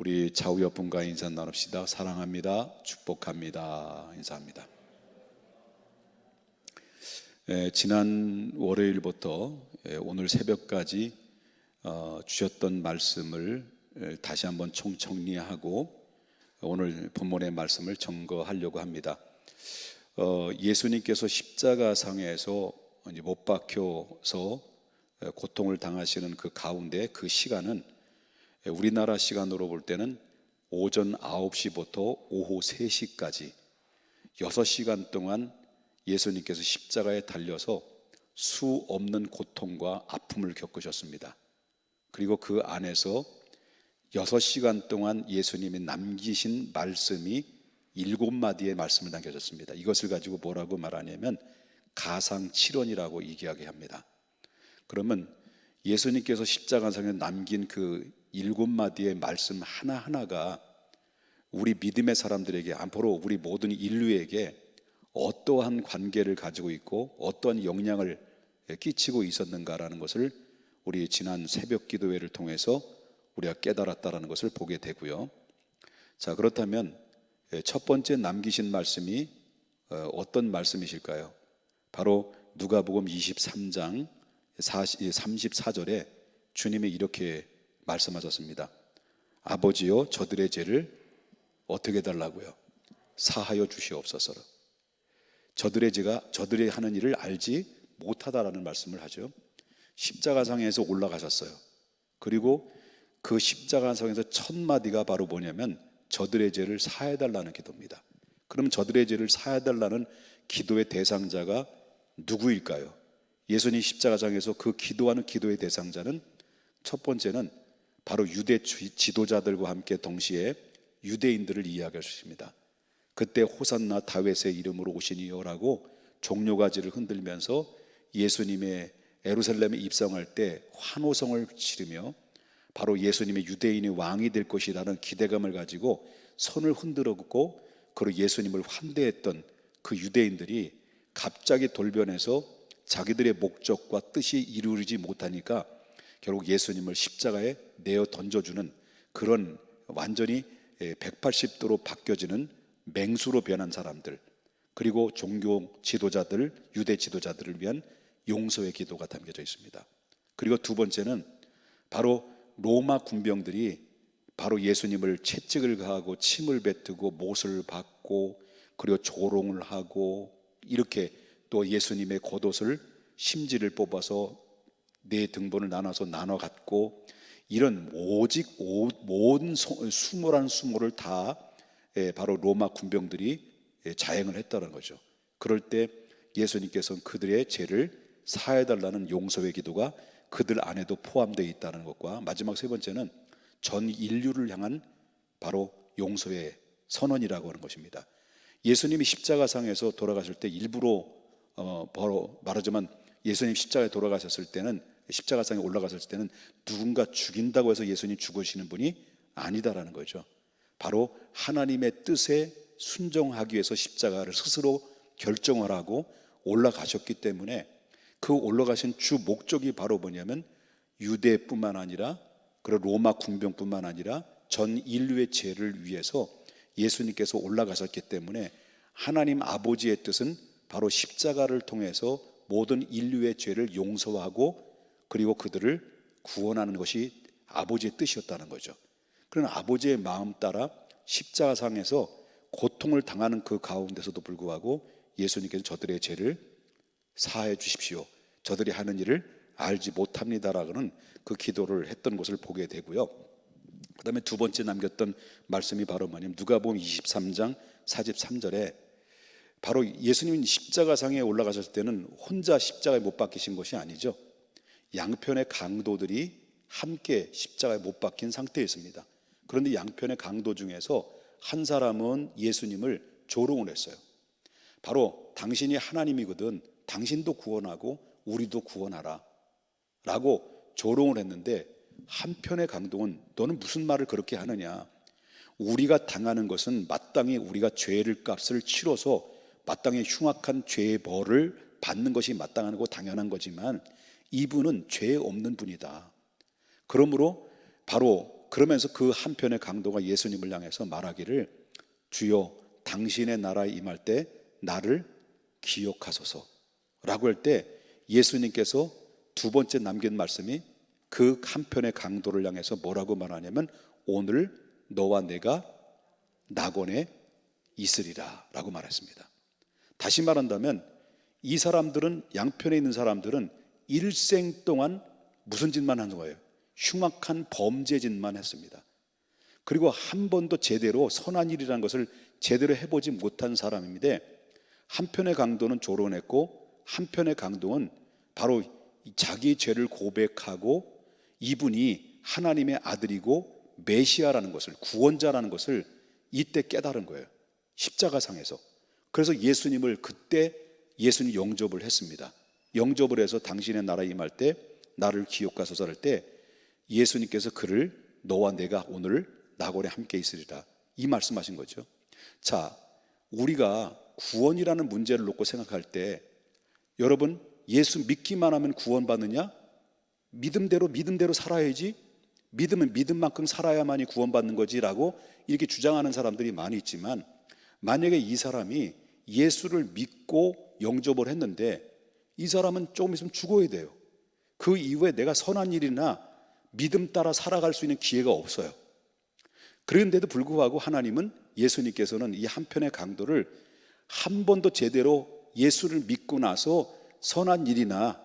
우리 좌우 옆분과 인사 나눕시다. 사랑합니다. 축복합니다. 인사합니다. 지난 월요일부터 오늘 새벽까지 주셨던 말씀을 다시 한번 총정리하고 오늘 본문의 말씀을 증거하려고 합니다. 예수님께서 십자가상에서 못 박혀서 고통을 당하시는 그 가운데 그 시간은 우리나라 시간으로 볼 때는 오전 9시부터 오후 3시까지 6시간 동안 예수님께서 십자가에 달려서 수 없는 고통과 아픔을 겪으셨습니다. 그리고 그 안에서 6시간 동안 예수님이 남기신 말씀이 7마디의 말씀을 남겨졌습니다. 이것을 가지고 뭐라고 말하냐면 가상칠언이라고 이야기합니다. 그러면 예수님께서 십자가상에 남긴 그 7마디의 말씀 하나하나가 우리 믿음의 사람들에게, 앞으로 우리 모든 인류에게 어떠한 관계를 가지고 있고 어떠한 영향을 끼치고 있었는가라는 것을 우리 지난 새벽 기도회를 통해서 우리가 깨달았다는 것을 보게 되고요. 자, 그렇다면 첫 번째 남기신 말씀이 어떤 말씀이실까요? 바로 누가복음 23장 34절에 주님이 이렇게 말씀하셨습니다. 아버지여, 저들의 죄를 어떻게 해달라고요? 사하여 주시옵소서. 저들의 죄가 저들이 하는 일을 알지 못하다라는 말씀을 하죠. 십자가상에서 올라가셨어요. 그리고 그 십자가상에서 첫 마디가 바로 뭐냐면 저들의 죄를 사해달라는 기도입니다. 그럼 저들의 죄를 사해달라는 기도의 대상자가 누구일까요? 예수님 십자가상에서 그 기도하는 기도의 대상자는 첫 번째는 바로 유대 지도자들과 함께 동시에 유대인들을 이야기하십니다. 그때 호산나 다윗의 이름으로 오시니요라고 종려가지를 흔들면서 예수님의 예루살렘에 입성할 때 환호성을 치르며 바로 예수님의 유대인의 왕이 될 것이라는 기대감을 가지고 손을 흔들었고 그리고 예수님을 환대했던 그 유대인들이 갑자기 돌변해서 자기들의 목적과 뜻이 이루어지지 못하니까 결국 예수님을 십자가에 내어 던져주는 그런 완전히 180도로 바뀌어지는 맹수로 변한 사람들, 그리고 종교 지도자들, 유대 지도자들을 위한 용서의 기도가 담겨져 있습니다. 그리고 두 번째는 바로 로마 군병들이 바로 예수님을 채찍을 가하고 침을 뱉고 못을 박고 그리고 조롱을 하고 이렇게 또 예수님의 겉옷을 심지를 뽑아서 네 등분을 나눠서 나눠 갖고 이런 오직 모든 수모라는 수모를 다 바로 로마 군병들이 자행을 했다는 거죠. 그럴 때 예수님께서는 그들의 죄를 사해달라는 용서의 기도가 그들 안에도 포함되어 있다는 것과 마지막 세 번째는 전 인류를 향한 바로 용서의 선언이라고 하는 것입니다. 예수님이 십자가상에서 돌아가실 때 일부러 바로 말하자면 예수님 십자가에 돌아가셨을 때는 십자가상에 올라가셨을 때는 누군가 죽인다고 해서 예수님 죽으시는 분이 아니다라는 거죠. 바로 하나님의 뜻에 순종하기 위해서 십자가를 스스로 결정을 하고 올라가셨기 때문에 그 올라가신 주 목적이 바로 뭐냐면 유대뿐만 아니라 그리고 로마 군병뿐만 아니라 전 인류의 죄를 위해서 예수님께서 올라가셨기 때문에 하나님 아버지의 뜻은 바로 십자가를 통해서 모든 인류의 죄를 용서하고 그리고 그들을 구원하는 것이 아버지의 뜻이었다는 거죠. 그러나 아버지의 마음 따라 십자가상에서 고통을 당하는 그 가운데서도 불구하고 예수님께서 저들의 죄를 사하여 주십시오, 저들이 하는 일을 알지 못합니다라는 그 기도를 했던 것을 보게 되고요. 그 다음에 두 번째 남겼던 말씀이 바로 뭐냐면 누가복음 23장 43절에 바로 예수님이 십자가상에 올라가셨을 때는 혼자 십자가에 못 박히신 것이 아니죠. 양편의 강도들이 함께 십자가에 못 박힌 상태였습니다. 그런데 양편의 강도 중에서 한 사람은 예수님을 조롱을 했어요. 바로 당신이 하나님이거든 당신도 구원하고 우리도 구원하라 라고 조롱을 했는데 한편의 강도는 너는 무슨 말을 그렇게 하느냐, 우리가 당하는 것은 마땅히 우리가 죄를 값을 치러서 마땅히 흉악한 죄의 벌을 받는 것이 마땅하고 당연한 거지만 이분은 죄 없는 분이다. 그러므로 바로 그러면서 그 한편의 강도가 예수님을 향해서 말하기를, 주여 당신의 나라에 임할 때 나를 기억하소서 라고 할 때, 예수님께서 두 번째 남긴 말씀이 그 한편의 강도를 향해서 뭐라고 말하냐면, 오늘 너와 내가 낙원에 있으리라 라고 말했습니다. 다시 말한다면 이 사람들은, 양편에 있는 사람들은 일생 동안 무슨 짓만 한 거예요? 흉악한 범죄 짓만 했습니다. 그리고 한 번도 제대로 선한 일이라는 것을 제대로 해보지 못한 사람인데, 한편의 강도는 조론했고 한편의 강도는 바로 자기 죄를 고백하고 이분이 하나님의 아들이고 메시아라는 것을, 구원자라는 것을 이때 깨달은 거예요, 십자가상에서. 그래서 예수님을 그때 예수님 영접을 했습니다. 영접을 해서 당신의 나라에 임할 때 나를 기억하소서 할 때, 예수님께서 그를 너와 내가 오늘 낙원에 함께 있으리라 이 말씀하신 거죠. 자, 우리가 구원이라는 문제를 놓고 생각할 때, 여러분, 예수 믿기만 하면 구원받느냐? 믿음대로 살아야지, 믿으면 믿음만큼 살아야만이 구원받는 거지라고 이렇게 주장하는 사람들이 많이 있지만, 만약에 이 사람이 예수를 믿고 영접을 했는데 이 사람은 조금 있으면 죽어야 돼요. 그 이후에 내가 선한 일이나 믿음 따라 살아갈 수 있는 기회가 없어요. 그런데도 불구하고 하나님은, 예수님께서는 이 한편의 강도를 한 번도 제대로 예수를 믿고 나서 선한 일이나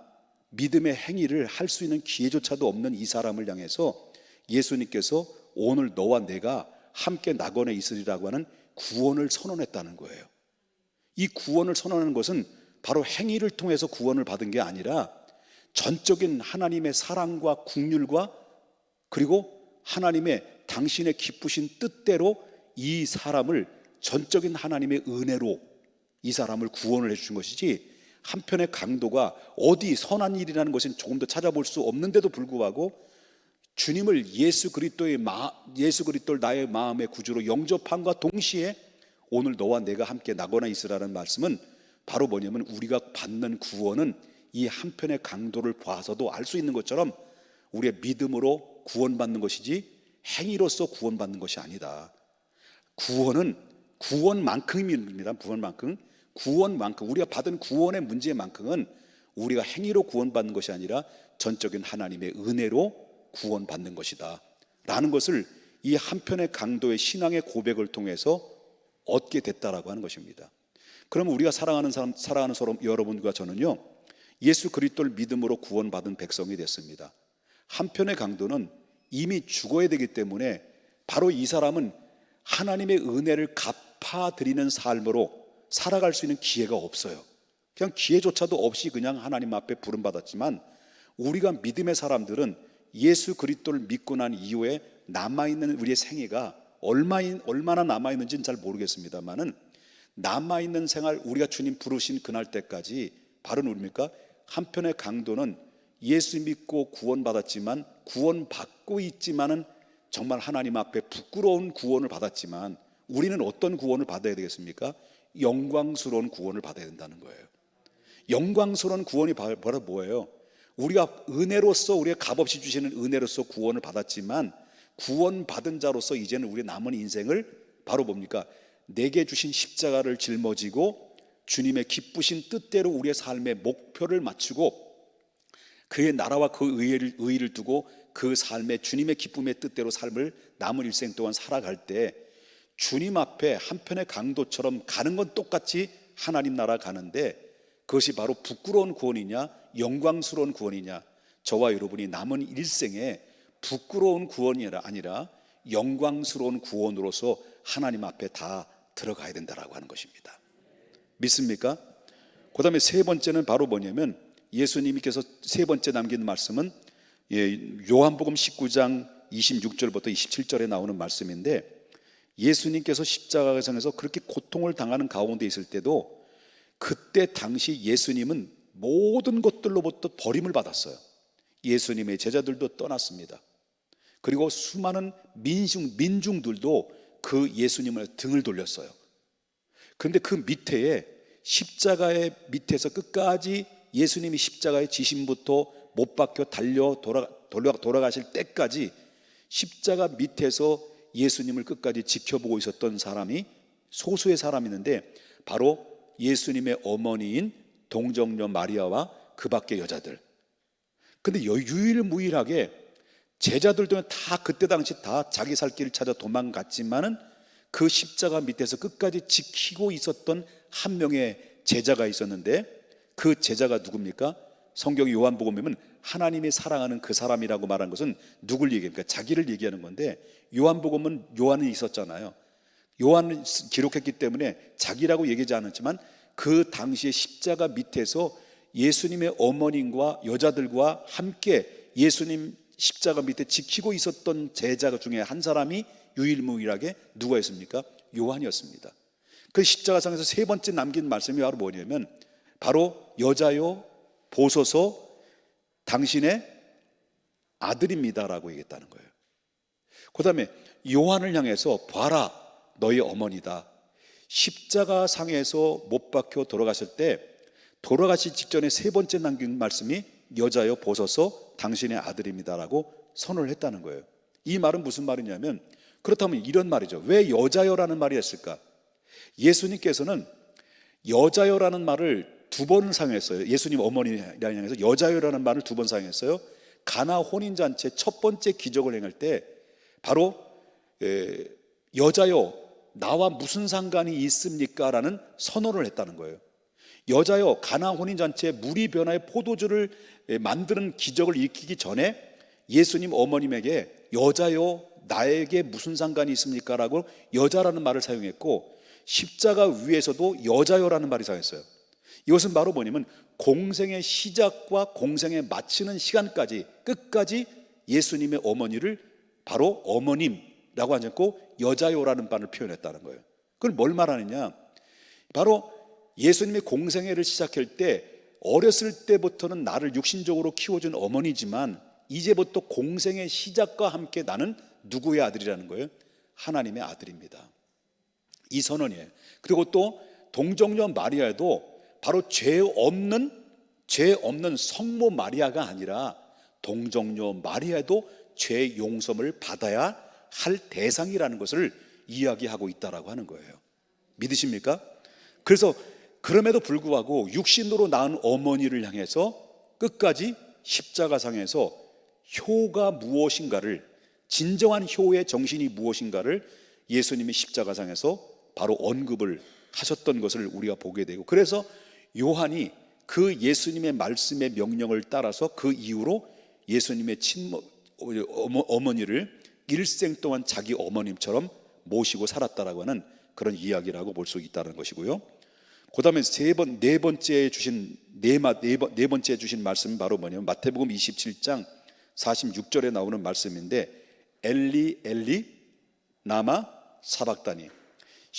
믿음의 행위를 할 수 있는 기회조차도 없는 이 사람을 향해서 예수님께서 오늘 너와 내가 함께 낙원에 있으리라고 하는 구원을 선언했다는 거예요. 이 구원을 선언하는 것은 바로 행위를 통해서 구원을 받은 게 아니라 전적인 하나님의 사랑과 긍휼과, 그리고 하나님의 당신의 기쁘신 뜻대로 이 사람을 전적인 하나님의 은혜로 이 사람을 구원을 해주신 것이지, 한편의 강도가 어디 선한 일이라는 것은 조금 더 찾아볼 수 없는데도 불구하고 주님을 예수 그리스도를 나의 마음의 구주로 영접함과 동시에 오늘 너와 내가 함께 낙원에 있으라는 말씀은 바로 뭐냐면, 우리가 받는 구원은 이 한편의 강도를 봐서도 알 수 있는 것처럼 우리의 믿음으로 구원받는 것이지 행위로서 구원받는 것이 아니다. 구원은 구원만큼입니다. 구원만큼 우리가 받은 구원의 문제만큼은 우리가 행위로 구원받는 것이 아니라 전적인 하나님의 은혜로 구원받는 것이다 라는 것을 이 한편의 강도의 신앙의 고백을 통해서 얻게 됐다라고 하는 것입니다. 그러면 우리가 사랑하는 사람 여러분과 저는요, 예수 그리스도를 믿음으로 구원받은 백성이 됐습니다. 한편의 강도는 이미 죽어야 되기 때문에 바로 이 사람은 하나님의 은혜를 갚아드리는 삶으로 살아갈 수 있는 기회가 없어요. 그냥 기회조차도 없이 그냥 하나님 앞에 부름받았지만, 우리가 믿음의 사람들은 예수 그리스도를 믿고 난 이후에 남아있는 우리의 생애가 얼마나 남아있는지는 잘 모르겠습니다만은, 남아있는 생활, 우리가 주님 부르신 그날 때까지 바로 뭡니까? 한편의 강도는 예수 믿고 구원받았지만, 구원받고 있지만은 정말 하나님 앞에 부끄러운 구원을 받았지만, 우리는 어떤 구원을 받아야 되겠습니까? 영광스러운 구원을 받아야 된다는 거예요. 영광스러운 구원이 바로 뭐예요? 우리가 은혜로서, 우리가 값없이 주시는 은혜로서 구원을 받았지만, 구원받은 자로서 이제는 우리 남은 인생을 바로 뭡니까? 내게 주신 십자가를 짊어지고 주님의 기쁘신 뜻대로 우리의 삶의 목표를 맞추고 그의 나라와 그 의의를 두고 그 삶의 주님의 기쁨의 뜻대로 삶을 남은 일생 동안 살아갈 때, 주님 앞에 한편의 강도처럼 가는 건 똑같이 하나님 나라 가는데, 그것이 바로 부끄러운 구원이냐 영광스러운 구원이냐? 저와 여러분이 남은 일생에 부끄러운 구원이 아니라 영광스러운 구원으로서 하나님 앞에 다 들어가야 된다라고 하는 것입니다. 믿습니까? 그 다음에 세 번째는 바로 뭐냐면, 예수님께서 세 번째 남긴 말씀은 요한복음 19장 26절부터 27절에 나오는 말씀인데, 예수님께서 십자가상에서 그렇게 고통을 당하는 가운데 있을 때도 그때 당시 예수님은 모든 것들로부터 버림을 받았어요. 예수님의 제자들도 떠났습니다. 그리고 수많은 민중들도 그 예수님을 등을 돌렸어요. 그런데 그 밑에 십자가의 밑에서 끝까지 예수님이 십자가의 지심부터 못 박혀 달려 돌아가실 때까지 십자가 밑에서 예수님을 끝까지 지켜보고 있었던 사람이 소수의 사람이 있는데 바로 예수님의 어머니인 동정녀 마리아와 그 밖의 여자들. 근데 유일무이하게 제자들도 다 그때 당시 다 자기 살 길을 찾아 도망갔지만은 그 십자가 밑에서 끝까지 지키고 있었던 한 명의 제자가 있었는데 그 제자가 누굽니까? 성경 요한복음 보면 하나님이 사랑하는 그 사람이라고 말한 것은 누굴 얘기합니까? 자기를 얘기하는 건데 요한복음은 요한이 있었잖아요. 요한은 기록했기 때문에 자기라고 얘기하지 않았지만 그 당시에 십자가 밑에서 예수님의 어머님과 여자들과 함께 예수님 십자가 밑에 지키고 있었던 제자 중에 한 사람이 유일무이하게 누가 있습니까? 요한이었습니다. 그 십자가상에서 세 번째 남긴 말씀이 바로 뭐냐면 바로 여자요 보소서 당신의 아들입니다라고 얘기했다는 거예요. 그 다음에 요한을 향해서 봐라 너희 어머니다. 십자가상에서 못 박혀 돌아가실 때 돌아가시 직전에 세 번째 남긴 말씀이 여자여 보소서 당신의 아들입니다라고 선언을 했다는 거예요. 이 말은 무슨 말이냐면 그렇다면 이런 말이죠. 왜 여자여라는 말이 했을까? 예수님께서는 여자여라는 말을 두 번 사용했어요. 예수님 어머니를 향해서 여자여라는 말을 두 번 사용했어요. 가나 혼인잔치 첫 번째 기적을 행할 때 바로 여자여 나와 무슨 상관이 있습니까? 라는 선언을 했다는 거예요. 여자여 가나 혼인잔치에 물이 변화해 포도주를 만드는 기적을 일으키기 전에 예수님 어머님에게 여자여 나에게 무슨 상관이 있습니까? 라고 여자라는 말을 사용했고 십자가 위에서도 여자여라는 말이 사용했어요. 이것은 바로 뭐냐면 공생의 시작과 공생의 마치는 시간까지 끝까지 예수님의 어머니를 바로 어머님라고 하지 않고 여자여라는 말을 표현했다는 거예요. 그걸 뭘 말하느냐? 바로 예수님의 공생애를 시작할 때 어렸을 때부터는 나를 육신적으로 키워준 어머니지만 이제부터 공생의 시작과 함께 나는 누구의 아들이라는 거예요? 하나님의 아들입니다. 이 선언이에요. 그리고 또 동정녀 마리아도 바로 죄 없는 성모 마리아가 아니라 동정녀 마리아도 죄 용서를 받아야 할 대상이라는 것을 이야기하고 있다라고 하는 거예요. 믿으십니까? 그래서 그럼에도 불구하고 육신으로 낳은 어머니를 향해서 끝까지 십자가상에서 효가 무엇인가를, 진정한 효의 정신이 무엇인가를 예수님이 십자가상에서 바로 언급을 하셨던 것을 우리가 보게 되고, 그래서 요한이 그 예수님의 말씀의 명령을 따라서 그 이후로 예수님의 어머니를 일생 동안 자기 어머님처럼 모시고 살았다라고 하는 그런 이야기라고 볼 수 있다는 것이고요. 그 다음에 네 번째 주신 말씀은 바로 뭐냐면 마태복음 27장 46절에 나오는 말씀인데 엘리 엘리 나마 사박다니.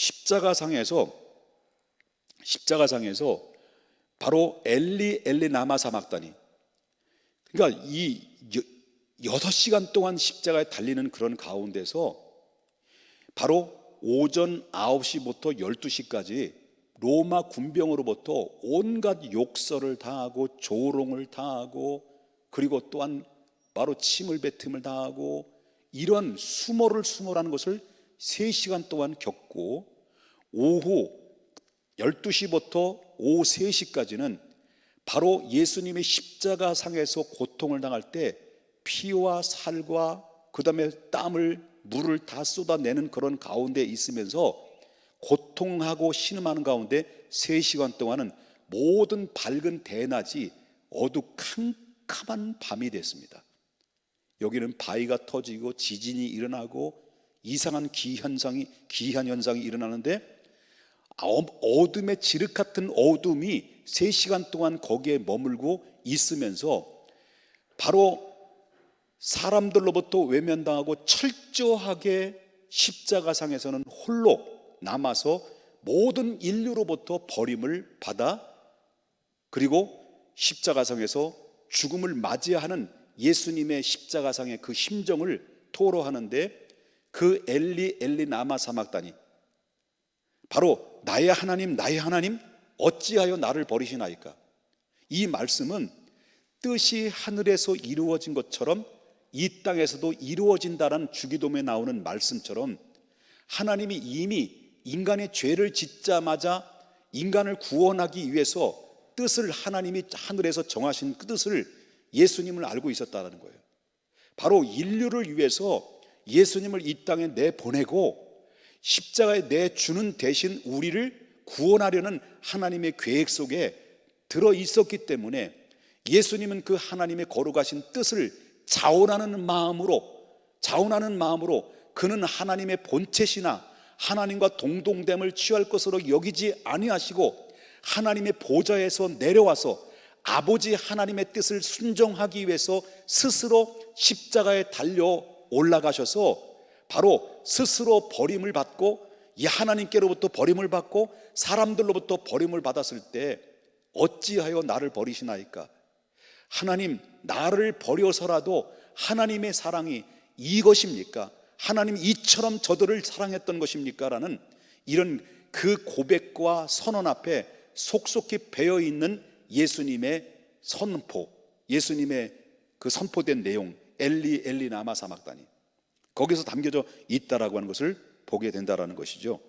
십자가상에서 바로 엘리 엘리 나마 사박다니. 그러니까 이 6시간 동안 십자가에 달리는 그런 가운데서 바로 오전 9시부터 12시까지 로마 군병으로부터 온갖 욕설을 당하고 조롱을 당하고 그리고 또한 바로 침을 뱉음을 당하고 이런 수모라는 것을 3시간 동안 겪고 오후 12시부터 오후 3시까지는 바로 예수님의 십자가상에서 고통을 당할 때 피와 살과 그 다음에 물을 다 쏟아내는 그런 가운데 있으면서 고통하고 신음하는 가운데 3시간 동안은 모든 밝은 대낮이 어두캄캄한 밤이 됐습니다. 여기는 바위가 터지고 지진이 일어나고 이상한 기한 현상이 일어나는데 어둠의 지륵 같은 어둠이 3시간 동안 거기에 머물고 있으면서 바로 사람들로부터 외면당하고 철저하게 십자가상에서는 홀로 남아서 모든 인류로부터 버림을 받아 그리고 십자가상에서 죽음을 맞이하는 예수님의 십자가상의 그 심정을 토로하는데 그 엘리 엘리 나마 사막다니, 바로 나의 하나님 어찌하여 나를 버리시나이까. 이 말씀은 뜻이 하늘에서 이루어진 것처럼 이 땅에서도 이루어진다는 주기도문에 나오는 말씀처럼 하나님이 이미 인간의 죄를 짓자마자 인간을 구원하기 위해서 뜻을 하나님이 하늘에서 정하신 그 뜻을 예수님을 알고 있었다는 거예요. 바로 인류를 위해서 예수님을 이 땅에 내보내고 십자가에 내주는 대신 우리를 구원하려는 하나님의 계획 속에 들어 있었기 때문에 예수님은 그 하나님의 거룩하신 뜻을 자원하는 마음으로 그는 하나님의 본체시나 하나님과 동등됨을 취할 것으로 여기지 아니하시고 하나님의 보좌에서 내려와서 아버지 하나님의 뜻을 순종하기 위해서 스스로 십자가에 달려 올라가셔서 바로 스스로 버림을 받고 이 하나님께로부터 버림을 받고 사람들로부터 버림을 받았을 때 어찌하여 나를 버리시나이까? 하나님, 나를 버려서라도 하나님의 사랑이 이것입니까? 하나님 이처럼 저들을 사랑했던 것입니까? 라는 이런 그 고백과 선언 앞에 속속히 배어있는 예수님의 선포, 예수님의 그 선포된 내용, 엘리 엘리 라마 사박다니, 거기서 담겨져 있다라고 하는 것을 보게 된다라는 것이죠.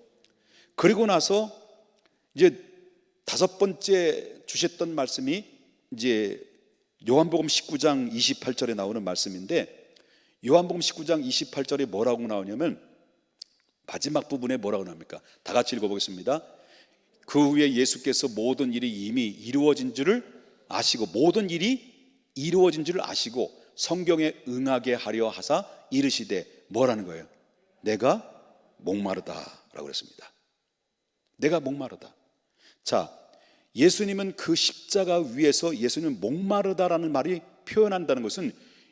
그리고 나서 이제 다섯 번째 주셨던 말씀이 이제 요한복음 19장 28절에 나오는 말씀인데, 요한복음 19장 28절에 뭐라고 나오냐면 마지막 부분에 뭐라고 나옵니까? 다 같이 읽어보겠습니다. 그 후에 예수께서 모든 일이 이미 이루어진 줄을 아시고, 모든 일이 이루어진 줄을 아시고 성경에 응하게 하려 하사 이르시되, 뭐라는 거예요? 내가 목마르다 라고 그랬습니다. 내가 목마르다. 자, 예수님은 그 십자가 위에서 예수님은 목마르다라는 말이 표현한다는 것은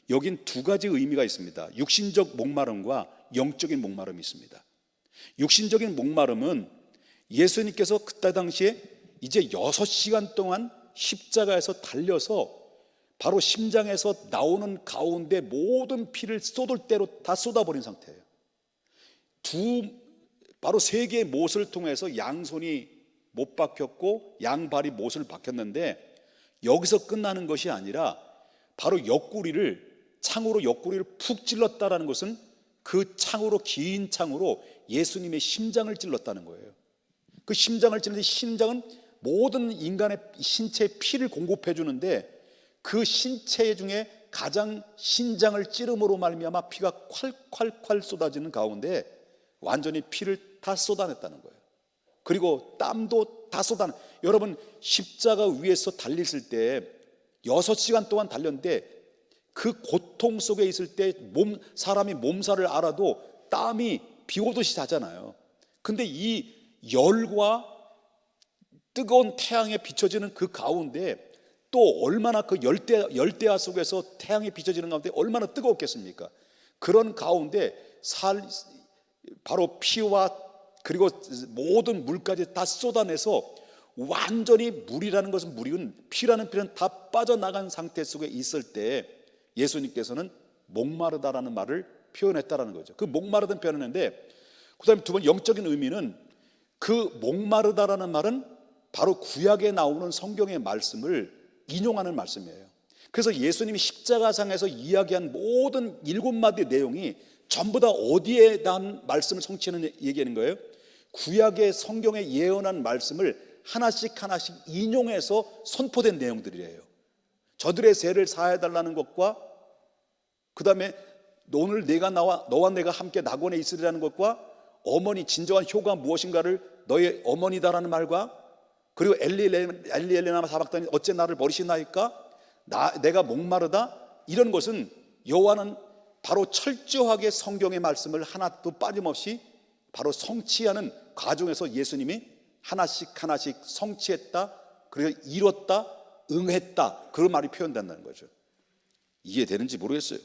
여긴 두 가지 의미가 있습니다. 육신적 목마름과 영적인 목마름이 있습니다. 육신적인 목마름은 예수님께서 그때 당시에 이제 6시간 동안 십자가에서 달려서 바로 심장에서 나오는 가운데 모든 피를 쏟을 대로 다 쏟아버린 상태예요. 바로 세 개의 못을 통해서 양손이 못 박혔고 양발이 못을 박혔는데, 여기서 끝나는 것이 아니라 바로 창으로 옆구리를 푹 찔렀다라는 것은 그 창으로, 긴 창으로 예수님의 심장을 찔렀다는 거예요. 그 심장을 찔렀는데, 심장은 모든 인간의 신체에 피를 공급해 주는데 그 신체 중에 가장 심장을 찌름으로 말미암아 피가 콸콸콸 쏟아지는 가운데 완전히 피를 다 쏟아냈다는 거예요. 그리고 땀도 다 여러분, 십자가 위에서 달리실 때 6시간 동안 달렸는데 그 고통 속에 있을 때 사람이 몸살을 앓아도 땀이 비 오듯이 나잖아요. 근데 이 열과 뜨거운 태양에 비춰지는 그 가운데 또 얼마나 그 열대야 속에서 태양에 비춰지는 가운데 얼마나 뜨거웠겠습니까? 그런 가운데 바로 피와 그리고 모든 물까지 다 쏟아내서 완전히 물이라는 것은 피라는 피는 다 빠져나간 상태 속에 있을 때 예수님께서는 목마르다라는 말을 표현했다라는 거죠. 그 목마르다는 표현했는데, 그 다음에 두 번 영적인 의미는 그 목마르다라는 말은 바로 구약에 나오는 성경의 말씀을 인용하는 말씀이에요. 그래서 예수님이 십자가상에서 이야기한 모든 7마디 내용이 전부 다 어디에 대한 말씀을 성취하는 얘기하는 거예요? 구약의 성경에 예언한 말씀을 하나씩 인용해서 선포된 내용들이에요. 저들의 죄를 사해달라는 것과 그 다음에 오늘 너와 내가 함께 낙원에 있으리라는 것과 어머니, 진정한 효가 무엇인가를 너의 어머니다라는 말과 그리고 엘리엘리나 사박다니 어째 나를 버리시나이까? 내가 목마르다, 이런 것은 여호와는 바로 철저하게 성경의 말씀을 하나도 빠짐없이 바로 성취하는 과정에서 예수님이 하나씩 성취했다, 그리고 이뤘다, 응했다, 그런 말이 표현된다는 거죠. 이해되는지 모르겠어요.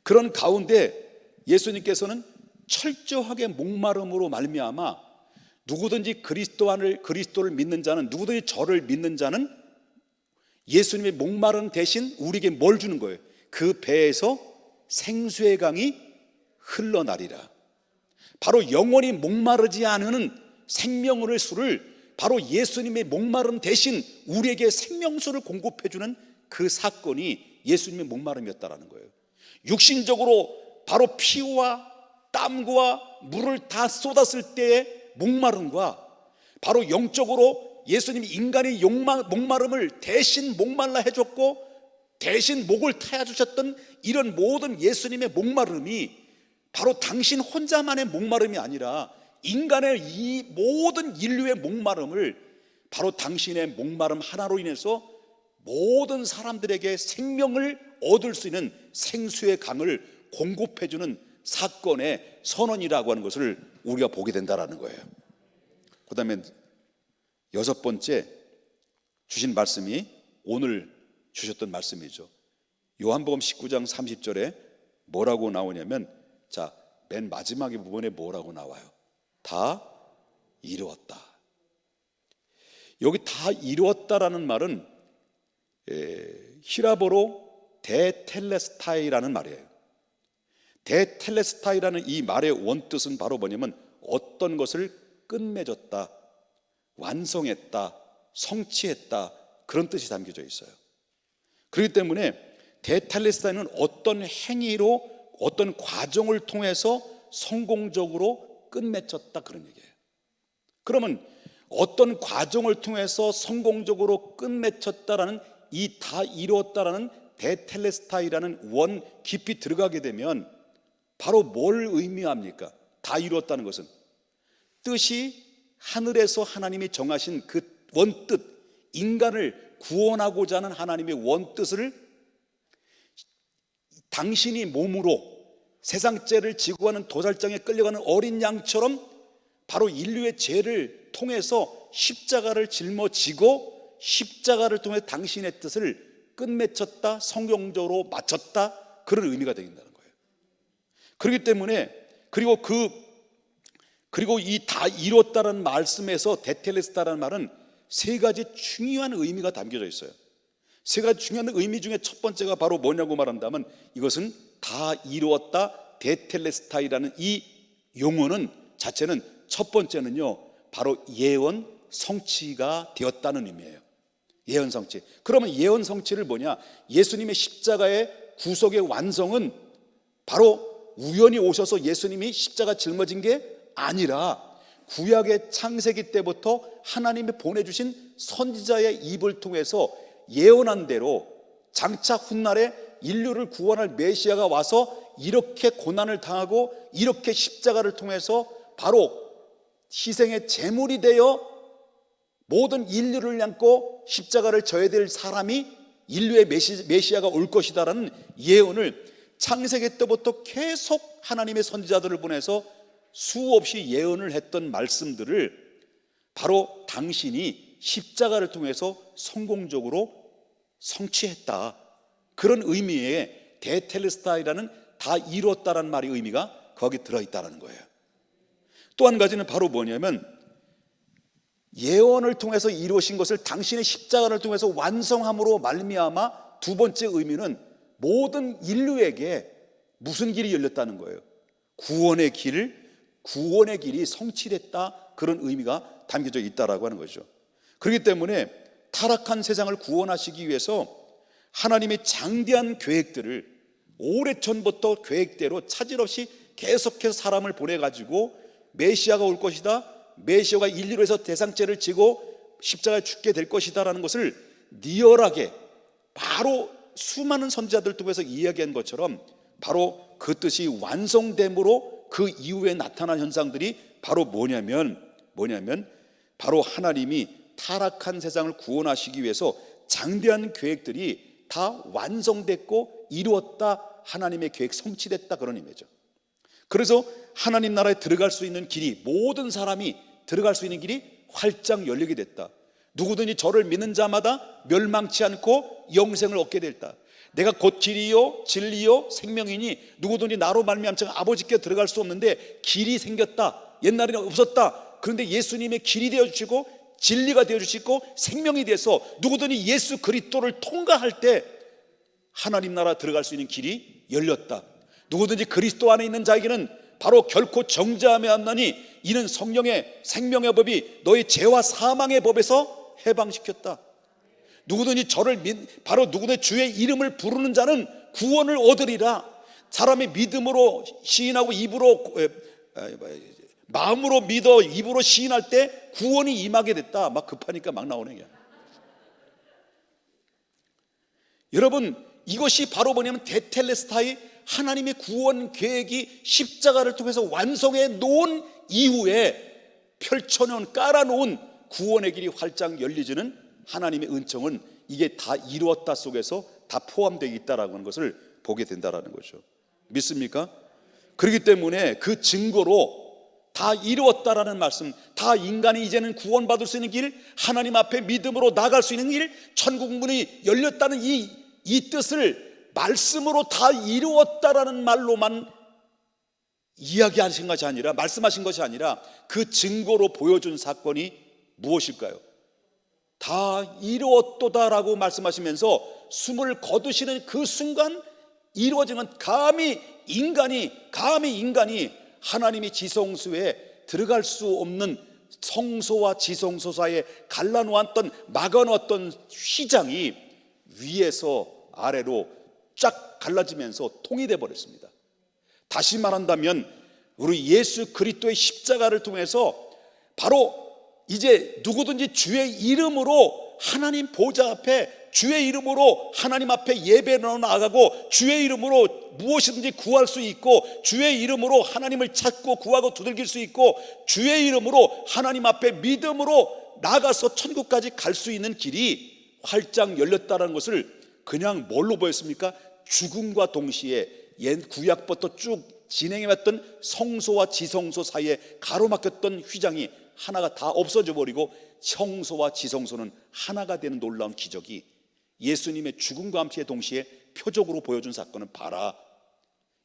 그런 가운데 예수님께서는 철저하게 목마름으로 말미암아 누구든지 그리스도를 믿는 자는, 누구든지 저를 믿는 자는 예수님의 목마름 대신 우리에게 뭘 주는 거예요? 그 배에서 생수의 강이 흘러나리라. 바로 영원히 목마르지 않은 생명의 수를 바로 예수님의 목마름 대신 우리에게 생명수를 공급해 주는 그 사건이 예수님의 목마름이었다라는 거예요. 육신적으로 바로 피와 땀과 물을 다 쏟았을 때의 목마름과 바로 영적으로 예수님이 인간의 목마름을 대신 목말라 해줬고 대신 목을 타야 주셨던 이런 모든 예수님의 목마름이 바로 당신 혼자만의 목마름이 아니라 인간의 이 모든 인류의 목마름을 바로 당신의 목마름 하나로 인해서 모든 사람들에게 생명을 얻을 수 있는 생수의 강을 공급해주는 사건의 선언이라고 하는 것을 우리가 보게 된다는 거예요. 그 다음에 6번째 주신 말씀이 오늘 주셨던 말씀이죠. 요한복음 19장 30절에 뭐라고 나오냐면, 자, 맨 마지막의 부분에 뭐라고 나와요? 다 이루었다. 여기 다 이루었다라는 말은 히라보로 데텔레스타이라는 말이에요. 데텔레스타이라는 이 말의 원뜻은 바로 뭐냐면 어떤 것을 끝맺었다, 완성했다, 성취했다, 그런 뜻이 담겨져 있어요. 그렇기 때문에 데텔레스타이는 어떤 행위로 어떤 과정을 통해서 성공적으로 끝맺혔다, 그런 얘기예요. 그러면 어떤 과정을 통해서 성공적으로 끝맺혔다라는 이 다 이루었다라는 데텔레스타이라는 원 깊이 들어가게 되면 바로 뭘 의미합니까? 다 이루었다는 것은 뜻이 하늘에서 하나님이 정하신 그 원뜻, 인간을 구원하고자 하는 하나님의 원뜻을 당신이 몸으로 세상 죄를 지고 가는 도살장에 끌려가는 어린 양처럼 바로 인류의 죄를 통해서 십자가를 짊어지고 십자가를 통해 당신의 뜻을 끝맺혔다, 성경적으로 마쳤다, 그런 의미가 되겠다는 거예요. 그렇기 때문에 그리고 이 다 이뤘다는 말씀에서 데텔레스타라는 말은 세 가지 중요한 의미가 담겨져 있어요. 세 가지 중요한 의미 중에 첫 번째가 바로 뭐냐고 말한다면 이것은 다 이루었다 데텔레스타이라는 이 용어는 자체는 첫 번째는요 바로 예언 성취가 되었다는 의미예요. 예언 성취. 그러면 예언 성취를 뭐냐? 예수님의 십자가의 구속의 완성은 바로 우연히 오셔서 예수님이 십자가 짊어진 게 아니라 구약의 창세기 때부터 하나님이 보내주신 선지자의 입을 통해서 예언한 대로 장차 훗날에 인류를 구원할 메시아가 와서 이렇게 고난을 당하고 이렇게 십자가를 통해서 바로 희생의 제물이 되어 모든 인류를 안고 십자가를 져야 될 사람이 인류의 메시아가 올 것이다라는 예언을 창세기 때부터 계속 하나님의 선지자들을 보내서 수없이 예언을 했던 말씀들을 바로 당신이 십자가를 통해서 성공적으로 성취했다, 그런 의미의 데텔레스타이라는 다 이뤘다라는 말의 의미가 거기 들어있다는 거예요. 또 한 가지는 바로 뭐냐면 예언을 통해서 이루신 것을 당신의 십자가를 통해서 완성함으로 말미암아 두 번째 의미는 모든 인류에게 무슨 길이 열렸다는 거예요? 구원의 길이 성취됐다, 그런 의미가 담겨져 있다라고 하는 거죠. 그렇기 때문에 타락한 세상을 구원하시기 위해서 하나님의 장대한 계획들을 오래전부터 계획대로 차질 없이 계속해서 사람을 보내가지고 메시아가 올 것이다, 메시아가 인류로 해서 대상죄를 지고 십자가에 죽게 될 것이다 라는 것을 리얼하게 바로 수많은 선지자들 통해서 이야기한 것처럼 바로 그 뜻이 완성됨으로 그 이후에 나타난 현상들이 바로 뭐냐면 바로 하나님이 타락한 세상을 구원하시기 위해서 장대한 계획들이 다 완성됐고 이루었다, 하나님의 계획 성취됐다, 그런 의미죠. 그래서 하나님 나라에 들어갈 수 있는 길이, 모든 사람이 들어갈 수 있는 길이 활짝 열리게 됐다. 누구든지 저를 믿는 자마다 멸망치 않고 영생을 얻게 됐다. 내가 곧 길이요 진리요 생명이니 누구든지 나로 말미암지 아버지께 들어갈 수 없는데 길이 생겼다. 옛날에는 없었다. 그런데 예수님의 길이 되어주시고 진리가 되어주시고 생명이 돼서 누구든지 예수 그리스도를 통과할 때 하나님 나라 들어갈 수 있는 길이 열렸다. 누구든지 그리스도 안에 있는 자에게는 바로 결코 정죄함이 없나니 이는 성령의 생명의 법이 너희 죄와 사망의 법에서 해방시켰다. 누구든지 바로 누구든지 주의 이름을 부르는 자는 구원을 얻으리라. 사람이 믿음으로 시인하고 마음으로 믿어 입으로 시인할 때 구원이 임하게 됐다. 막 급하니까 막 나오는 게. 여러분, 이것이 바로 뭐냐면 테텔레스타이 하나님의 구원 계획이 십자가를 통해서 완성해 놓은 이후에 펼쳐놓은 깔아놓은 구원의 길이 활짝 열리지는 하나님의 은총은 이게 다 이루었다 속에서 다 포함되어 있다라는 것을 보게 된다라는 거죠. 믿습니까? 그렇기 때문에 그 증거로 다 이루었다라는 말씀, 다 인간이 이제는 구원받을 수 있는 길, 하나님 앞에 믿음으로 나갈 수 있는 길, 천국 문이 열렸다는 이 뜻을 말씀으로 다 이루었다라는 말로만 이야기하신 것이 아니라, 말씀하신 것이 아니라 그 증거로 보여준 사건이 무엇일까요? 다 이루었도다라고 말씀하시면서 숨을 거두시는 그 순간 이루어지는 감히 인간이 하나님의 지성소에 들어갈 수 없는 성소와 지성소 사이에 갈라놓았던 막아놓았던 휘장이 위에서 아래로 쫙 갈라지면서 통일돼 버렸습니다. 다시 말한다면 우리 예수 그리스도의 십자가를 통해서 바로 이제 누구든지 주의 이름으로 하나님 보좌 앞에, 주의 이름으로 하나님 앞에 예배로 나아가고, 주의 이름으로 무엇이든지 구할 수 있고, 주의 이름으로 하나님을 찾고 구하고 두들길 수 있고, 주의 이름으로 하나님 앞에 믿음으로 나가서 천국까지 갈 수 있는 길이 활짝 열렸다는 것을 그냥 뭘로 보였습니까? 죽음과 동시에 옛 구약부터 쭉 진행해왔던 성소와 지성소 사이에 가로막혔던 휘장이 하나가 다 없어져 버리고 성소와 지성소는 하나가 되는 놀라운 기적이 예수님의 죽음과 함께 동시에 표적으로 보여준 사건은 바로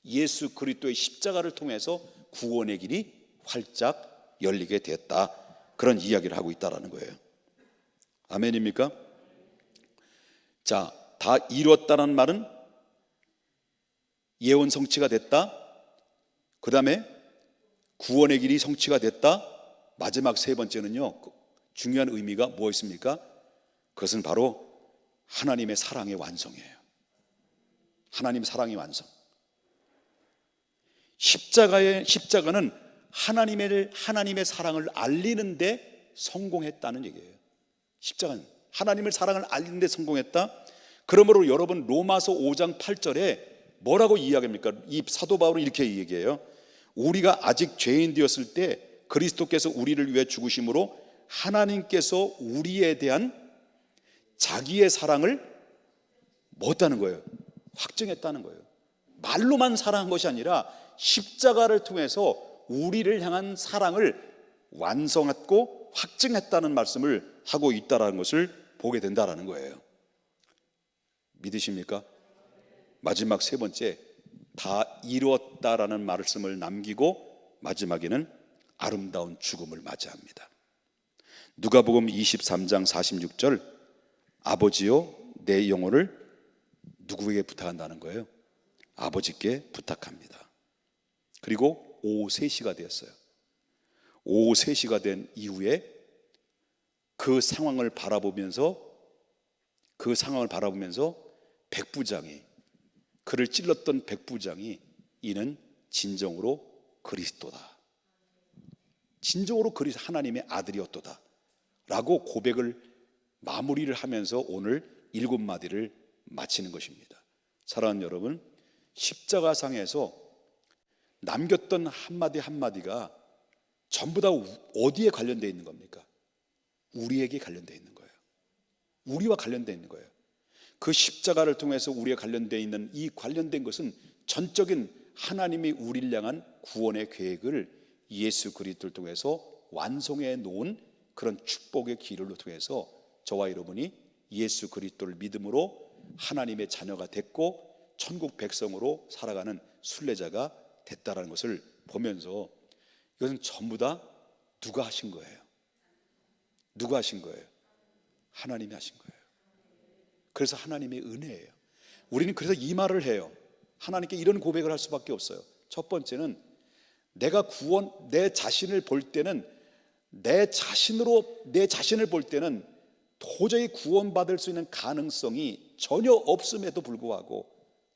예수 그리스도의 십자가를 통해서 구원의 길이 활짝 열리게 됐다, 그런 이야기를 하고 있다는 거예요. 아멘입니까? 자, 다 이루었다는 말은 예언 성취가 됐다, 그 다음에 구원의 길이 성취가 됐다, 마지막 세 번째는요, 중요한 의미가 무엇입니까? 그것은 바로 하나님의 사랑의 완성이에요. 하나님의 사랑의 완성. 십자가는 하나님의 사랑을 알리는데 성공했다는 얘기예요. 십자가는 하나님의 사랑을 알리는데 성공했다. 그러므로 여러분 로마서 5장 8절에 뭐라고 이야기합니까? 이 사도 바울은 이렇게 얘기해요. 우리가 아직 죄인 되었을 때 그리스도께서 우리를 위해 죽으심으로 하나님께서 우리에 대한 자기의 사랑을 뭐했다는 거예요? 확증했다는 거예요. 말로만 사랑한 것이 아니라 십자가를 통해서 우리를 향한 사랑을 완성했고 확증했다는 말씀을 하고 있다는 것을 보게 된다는 거예요. 믿으십니까? 마지막 세 번째, 다 이루었다라는 말씀을 남기고 마지막에는 아름다운 죽음을 맞이합니다. 누가복음 23장 46절, 아버지요 내 영혼을 누구에게 부탁한다는 거예요? 아버지께 부탁합니다. 그리고 오후 3시가 되었어요. 오후 3시가 된 이후에 그 상황을 바라보면서 백부장이, 그를 찔렀던 백부장이 이는 진정으로 그리스도다, 진정으로 그리스도 하나님의 아들이었도다 라고 고백을 마무리를 하면서 오늘 7마디를 마치는 것입니다. 사랑하는 여러분, 십자가상에서 남겼던 한마디 한마디가 전부 다 어디에 관련되어 있는 겁니까? 우리에게 관련되어 있는 거예요. 우리와 관련되어 있는 거예요. 그 십자가를 통해서 우리에 관련되어 있는 이 관련된 것은 전적인 하나님이 우리를 향한 구원의 계획을 예수 그리스도를 통해서 완성해 놓은 그런 축복의 길을 통해서 저와 여러분이 예수 그리스도를 믿음으로 하나님의 자녀가 됐고 천국 백성으로 살아가는 순례자가 됐다라는 것을 보면서 이것은 전부 다 누가 하신 거예요? 누가 하신 거예요? 하나님이 하신 거예요. 그래서 하나님의 은혜예요. 우리는 그래서 이 말을 해요. 하나님께 이런 고백을 할 수밖에 없어요. 첫 번째는 내가 내 자신을 볼 때는 도저히 구원받을 수 있는 가능성이 전혀 없음에도 불구하고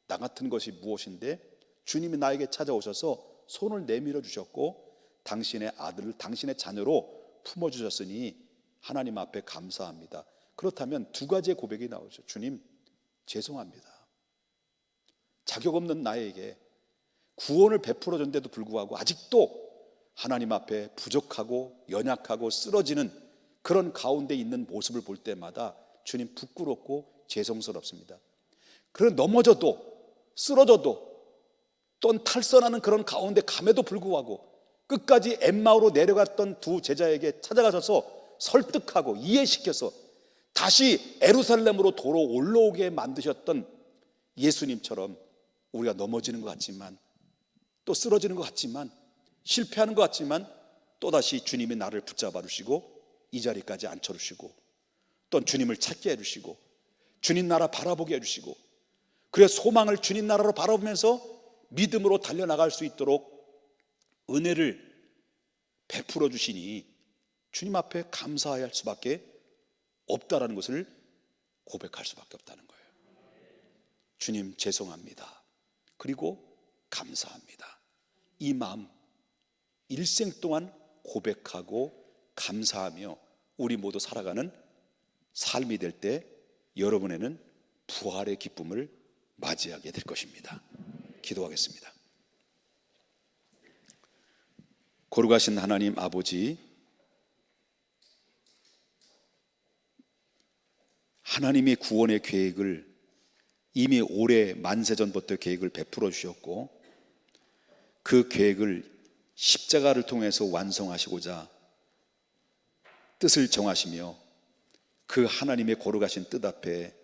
나 같은 것이 무엇인데 주님이 나에게 찾아오셔서 손을 내밀어 주셨고 당신의 아들을 당신의 자녀로 품어주셨으니 하나님 앞에 감사합니다. 그렇다면 두 가지의 고백이 나오죠. 주님, 죄송합니다. 자격 없는 나에게 구원을 베풀어 줬는데도 불구하고 아직도 하나님 앞에 부족하고 연약하고 쓰러지는 그런 가운데 있는 모습을 볼 때마다 주님 부끄럽고 죄송스럽습니다. 그런 넘어져도 쓰러져도 또는 탈선하는 그런 가운데 감에도 불구하고 끝까지 엠마오로 내려갔던 두 제자에게 찾아가셔서 설득하고 이해시켜서 다시 예루살렘으로 도로 올라오게 만드셨던 예수님처럼 우리가 넘어지는 것 같지만 또 쓰러지는 것 같지만 실패하는 것 같지만 또다시 주님이 나를 붙잡아 주시고 이 자리까지 앉혀주시고 또 주님을 찾게 해주시고 주님 나라 바라보게 해주시고 그래서 소망을 주님 나라로 바라보면서 믿음으로 달려나갈 수 있도록 은혜를 베풀어 주시니 주님 앞에 감사해야 할 수밖에 없다라는 것을 고백할 수밖에 없다는 거예요. 주님 죄송합니다. 그리고 감사합니다. 이 마음 일생 동안 고백하고 감사하며 우리 모두 살아가는 삶이 될 때 여러분에는 부활의 기쁨을 맞이하게 될 것입니다. 기도하겠습니다. 거룩하신 하나님 아버지, 하나님의 구원의 계획을 이미 오래 만세전부터 계획을 베풀어 주셨고 그 계획을 십자가를 통해서 완성하시고자 뜻을 정하시며 그 하나님의 거룩하신 뜻 앞에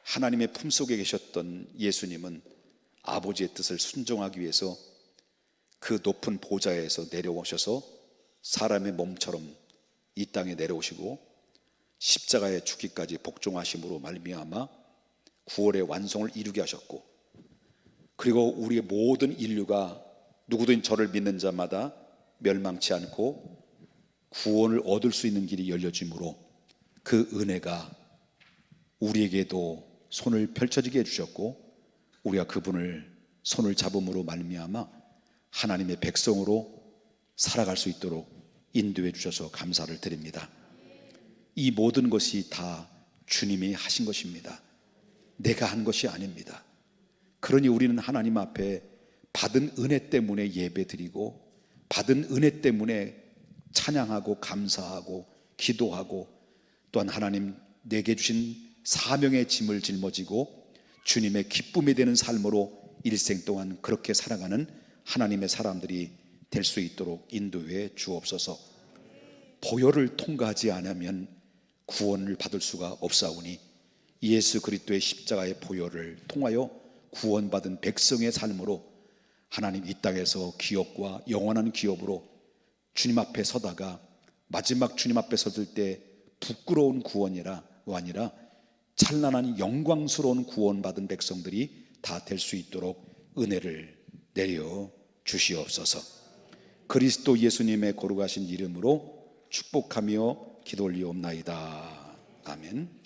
하나님의 품속에 계셨던 예수님은 아버지의 뜻을 순종하기 위해서 그 높은 보좌에서 내려오셔서 사람의 몸처럼 이 땅에 내려오시고 십자가에 죽기까지 복종하심으로 말미암아 구원의 완성을 이루게 하셨고 그리고 우리의 모든 인류가 누구든 저를 믿는 자마다 멸망치 않고 구원을 얻을 수 있는 길이 열려짐으로 그 은혜가 우리에게도 손을 펼쳐지게 해주셨고 우리가 그분을 손을 잡음으로 말미암아 하나님의 백성으로 살아갈 수 있도록 인도해 주셔서 감사를 드립니다. 이 모든 것이 다 주님이 하신 것입니다. 내가 한 것이 아닙니다. 그러니 우리는 하나님 앞에 받은 은혜 때문에 예배드리고 받은 은혜 때문에 찬양하고 감사하고 기도하고 또한 하나님 내게 주신 사명의 짐을 짊어지고 주님의 기쁨이 되는 삶으로 일생 동안 그렇게 살아가는 하나님의 사람들이 될 수 있도록 인도해 주옵소서. 보혈을 통과하지 않으면 구원을 받을 수가 없사오니 예수 그리스도의 십자가의 보혈을 통하여 구원받은 백성의 삶으로 하나님 이 땅에서 기업과 영원한 기업으로 주님 앞에 서다가 마지막 주님 앞에 섰을 때 부끄러운 구원이라 아니라 찬란한 영광스러운 구원받은 백성들이 다 될 수 있도록 은혜를 내려 주시옵소서. 그리스도 예수님의 거룩하신 이름으로 축복하며 기도 올리옵나이다. 아멘.